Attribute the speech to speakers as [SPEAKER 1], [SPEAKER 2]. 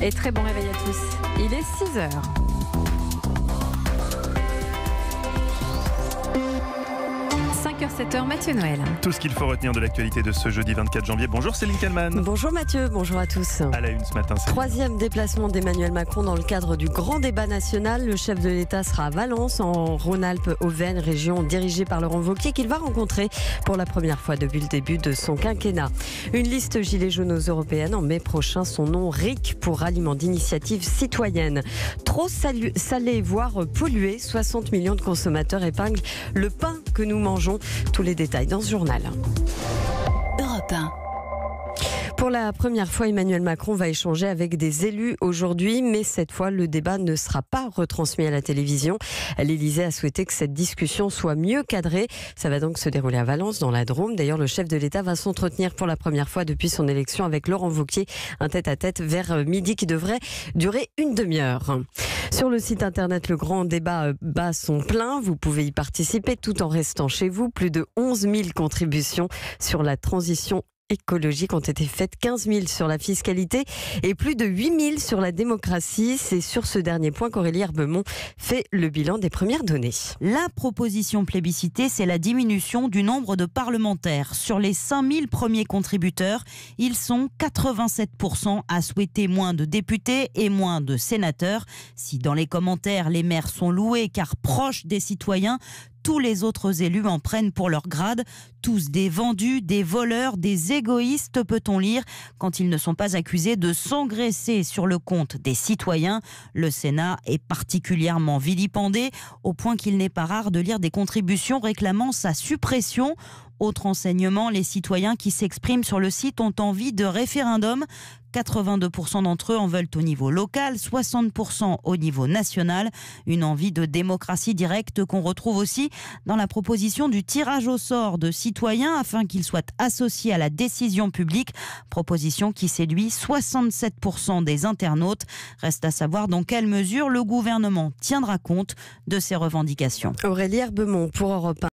[SPEAKER 1] Et très bon réveil à tous. Il est 6h. Mathieu Noël.
[SPEAKER 2] Tout ce qu'il faut retenir de l'actualité de ce jeudi 24 janvier. Bonjour Céline Kallmann.
[SPEAKER 1] Bonjour Mathieu, bonjour à tous.
[SPEAKER 2] À la une ce matin.
[SPEAKER 1] Troisième déplacement d'Emmanuel Macron dans le cadre du grand débat national. Le chef de l'État sera à Valence, en Rhône-Alpes-Auvergne, région dirigée par Laurent Wauquiez, qu'il va rencontrer pour la première fois depuis le début de son quinquennat. Une liste gilets jaunes aux européennes en mai prochain. Son nom, RIC, pour ralliement d'initiative citoyenne. Trop salé, voire pollué. 60 millions de consommateurs épinglent le pain que nous mangeons. Tous les détails dans ce journal. Europe 1. Pour la première fois, Emmanuel Macron va échanger avec des élus aujourd'hui, mais cette fois, le débat ne sera pas retransmis à la télévision. L'Élysée a souhaité que cette discussion soit mieux cadrée. Ça va donc se dérouler à Valence, dans la Drôme. D'ailleurs, le chef de l'État va s'entretenir pour la première fois depuis son élection avec Laurent Wauquiez, un tête-à-tête vers midi qui devrait durer une demi-heure. Sur le site internet, le grand débat bat son plein. Vous pouvez y participer tout en restant chez vous. Plus de 11 000 contributions sur la transition écologiques ont été faites, 15 000 sur la fiscalité et plus de 8 000 sur la démocratie. C'est sur ce dernier point qu'Aurélie Herbemont fait le bilan des premières données.
[SPEAKER 3] La proposition plébiscitée, c'est la diminution du nombre de parlementaires. Sur les 5 000 premiers contributeurs, ils sont 87% à souhaiter moins de députés et moins de sénateurs. Si dans les commentaires, les maires sont loués car proches des citoyens, tous les autres élus en prennent pour leur grade. Tous des vendus, des voleurs, des égoïstes, peut-on lire, quand ils ne sont pas accusés de s'engraisser sur le compte des citoyens. Le Sénat est particulièrement vilipendé, au point qu'il n'est pas rare de lire des contributions réclamant sa suppression. Autre enseignement, les citoyens qui s'expriment sur le site ont envie de référendum. 82% d'entre eux en veulent au niveau local, 60% au niveau national. Une envie de démocratie directe qu'on retrouve aussi dans la proposition du tirage au sort de citoyens afin qu'ils soient associés à la décision publique. Proposition qui séduit 67% des internautes. Reste à savoir dans quelle mesure le gouvernement tiendra compte de ces revendications.
[SPEAKER 1] Aurélie Herbemont pour Europe 1.